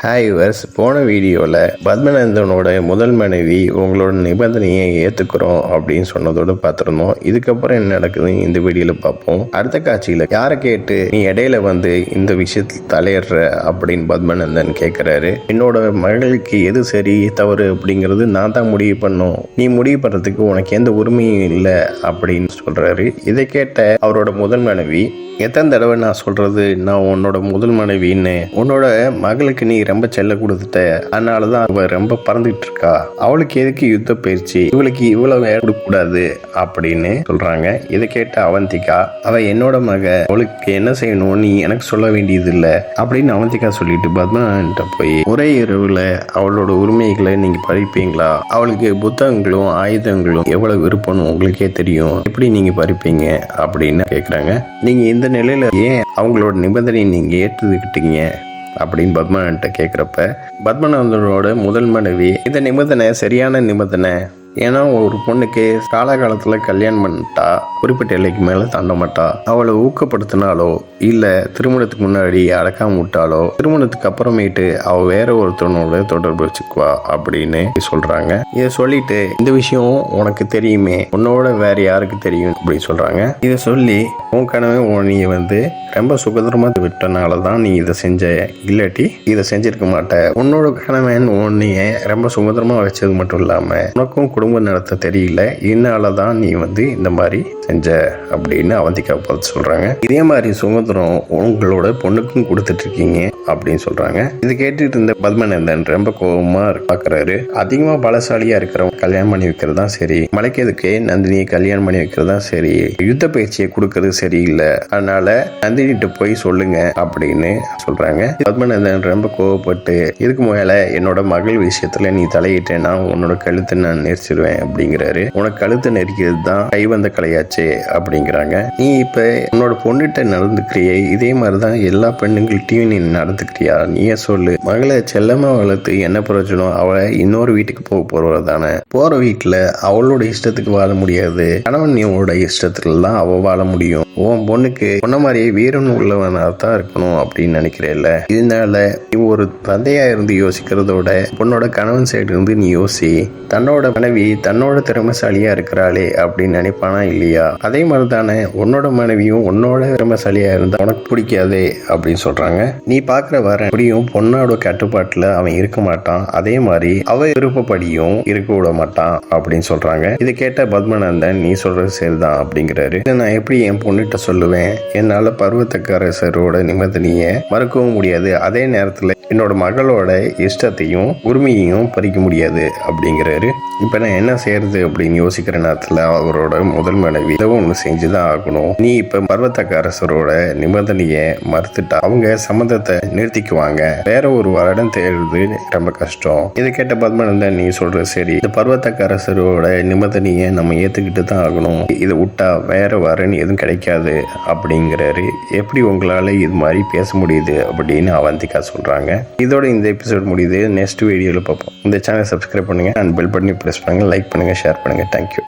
Hi yours, போன வீடியோவில் பத்மநந்தனோட முதல் மனைவி உங்களோட நிபந்தனையை ஏற்றுக்கிறோம் அப்படின்னு சொன்னதோடு பார்த்துருந்தோம். இதுக்கப்புறம் என்ன நடக்குதுன்னு இந்த வீடியோவில் பார்ப்போம். அடுத்த காட்சியில் யாரை கேட்டு நீ இடையில வந்து இந்த விஷயத்தில் தலையிடுற அப்படின்னு பத்மநந்தன் கேட்குறாரு. என்னோட மகளுக்கு எது சரி தவறு அப்படிங்கிறது நான் தான் முடிவு பண்ணும், நீ முடிவு பண்ணுறதுக்கு உனக்கு எந்த உரிமையும் இல்லை அப்படின்னு சொல்கிறாரு. இதை கேட்ட அவரோட முதல் மனைவி, எத்தனை தடவை நான் சொல்கிறது நான் உன்னோட முதல் மனைவின்னு, உன்னோட மகளுக்கு நீ ரொம்ப செல்ல கொடுத்துட்ட, அதனால தான் அவள் ரொம்ப பறந்துகிட்டு இருக்கா, அவளுக்கு எதுக்கு யுத்த பயிற்சி, இவளுக்கு இவ்வளவு கொடுக்கக்கூடாது அப்படின்னு சொல்கிறாங்க. இதை கேட்ட அவந்திகா, அவள் என்னோட மக, அவளுக்கு என்ன செய்யணும் நீ எனக்கு சொல்ல வேண்டியது இல்லை அப்படின்னு அவந்திகா சொல்லிட்டு பத்மநாதன்கிட்ட போய், ஒரே இரவில் அவளோட உரிமைகளை நீங்கள் படிப்பீங்களா, அவளுக்கு புத்தகங்களும் ஆயுதங்களும் எவ்வளவு விருப்பம்னு உங்களுக்கே தெரியும், எப்படி நீங்கள் படிப்பீங்க அப்படின்னு கேட்குறாங்க. நீங்கள் இந்த நிலையில் ஏன் அவங்களோட நிபந்தனையை நீங்கள் ஏற்றுக்கிட்டீங்க அப்படின்னு பத்மநாதன்கிட்ட கேட்குறப்ப, பத்மநாதனோட முதல் மனைவி, இந்த நிபந்தனை சரியான நிபந்தனை, ஏன்னா ஒரு பொண்ணுக்கு காலகாலத்தில் கல்யாணம் பண்ணிட்டா குறிப்பிட்ட எல்லைக்கு மேலே தாண்ட மாட்டா, அவளை ஊக்கப்படுத்தினாலோ இல்லை திருமணத்துக்கு முன்னாடி அடக்காம விட்டாலோ திருமணத்துக்கு அப்புறமேட்டு அவள் வேற ஒருத்தனோட தொடர்பு வச்சுக்குவா அப்படின்னு சொல்கிறாங்க. இதை சொல்லிட்டு, இந்த விஷயம் உனக்கு தெரியுமே, உன்னோட வேற யாருக்கு தெரியும் அப்படின்னு சொல்கிறாங்க. இதை சொல்லி, உன் கனவை நீ வந்து ரொம்ப சுதந்திரமாக விட்டனால தான் நீ இதை செஞ்ச, இல்லாட்டி இதை செஞ்சிருக்க மாட்ட, உன்னோட கனவன் உன்னைய ரொம்ப சுதந்திரமாக வச்சது மட்டும் இல்லாமல் உனக்கும் குடும்பம் நடத்த தெரியல, இதனால தான் நீ வந்து இந்த மாதிரி செஞ்ச அப்படின்னு அவந்திகா பார்த்து சொல்றாங்க. இதே மாதிரி சுதந்திரம் உங்களோட பொண்ணுக்கும் கொடுத்துட்டு இருக்கீங்க அப்படின்னு சொல்றாங்க. இது கேட்டுட்டு இருந்த பத்மநந்தன் ரொம்ப கோபமா பாக்குறாரு. அதிகமா பலசாலியா இருக்கிறவங்க கல்யாணம் பண்ணி வைக்கிறது தான் சரி, மலைக்கதுக்கு நந்தினியை கல்யாணம் பண்ணி வைக்கிறது தான் சரி, யுத்த பயிற்சியை கொடுக்கறது சரியில்லை, அதனால நந்தினிட்டு போய் சொல்லுங்க அப்படின்னு சொல்றாங்க. பத்மநந்தன் ரொம்ப கோவப்பட்டு, இதுக்கு மேல என்னோட மகள் விஷயத்துல நீ தலையிட்டேன்னா உன்னோட கழுத்தை நான் நெரிச்சிருவேன் அப்படிங்கிறாரு. உனக்கு கழுத்தை நெரிக்கிறது தான் கைவந்த கலையாச்சு அப்படிங்கிறாங்க. நீ இப்ப உன்னோட பொண்ணுகிட்ட நடந்துக்கிறியே, இதே மாதிரிதான் எல்லா பெண்ணுங்கள்ட்டையும் நீ நடந்துக்கிறியா, நீயே சொல்லு, மகளை செல்லமா வளர்த்து என்ன பிரயோஜனம், அவளை இன்னொரு வீட்டுக்கு போக போறவ தானே, போற வீட்டுல அவளோட இஷ்டத்துக்கு வாழ முடியாது, கணவனோட இஷ்டத்துல தான் அவ வாழ முடியும், உன் பொண்ணுக்கு சொன்ன மாதிரியே வீரன் உள்ளவனாதான் இருக்கணும் அப்படின்னு நினைக்கிறேன்ல, இதனால நீ ஒரு தந்தையா இருந்து யோசிக்கிறதோட பொண்ணோட கணவன் சைடு இருந்து நீ யோசி, தன்னோட மனைவி தன்னோட திறமைசாலியா இருக்கிறாளே அப்படின்னு நினைப்பானா இல்லையா, அதே மாதிரி தானே உன்னோட மனைவியும் உன்னோட திறமைசாலியா இருந்தா உனக்கு பிடிக்காதே அப்படின்னு சொல்றாங்க. நீ பாக்குற வர அப்படியும் பொண்ணோட கட்டுப்பாட்டுல அவன் இருக்க மாட்டான், அதே மாதிரி அவ விருப்பப்படியும் இருக்க விட மாட்டான் அப்படின்னு சொல்றாங்க. இதை கேட்ட பத்மநந்தன், நீ சொல்றது சரிதான் அப்படிங்கிறாரு. இதை நான் எப்படி என் பொண்ணுகிட்ட சொல்லுவேன், என்னால பருவத்தக்கரசரோட நிபந்தனையை மறுக்கவும் முடியாது, அதே நேரத்துல என்னோட மகளோட இஷ்டத்தையும் உரிமையையும் பறிக்க முடியாது அப்படிங்கிறாரு. இப்ப நான் என்ன செய்யறது அப்படின்னு யோசிக்கிற நேரத்துல அவரோட முதல் மனைவி, இதை ஒன்று செஞ்சுதான் ஆகணும், நீ இப்ப பர்வத்தக்கரசரோட நிபந்தனையை மறுத்துட்டா அவங்க சம்மந்தத்தை நிறுத்திக்குவாங்க, வேற ஒரு வருடம் தேடுறது ரொம்ப கஷ்டம். இதை கேட்ட பத்மநந்தன், நீ சொல்றது சரி, இந்த பர்வத்தக்கரசரோட நிபந்தனையை நம்ம ஏத்துக்கிட்டு தான் ஆகணும், இதை விட்டா வேற வரன்னு எதுவும் கிடைக்காது அப்படிங்கிறாரு. எப்படி உங்களால இது மாதிரி பேச முடியுது அப்படின்னு அவந்திகா சொல்றாங்க. இதோட இந்த எபிசோட் முடியுது. நெக்ஸ்ட் வீடியோவில் பார்ப்போம். இந்த சேனலை சப்ஸ்கிரைப் பண்ணுங்க அண்ட் பெல் பட்டனை பிரஸ் பண்ணுங்க, லைக் பண்ணுங்க, ஷேர் பண்ணுங்க. தேங்க்யூ.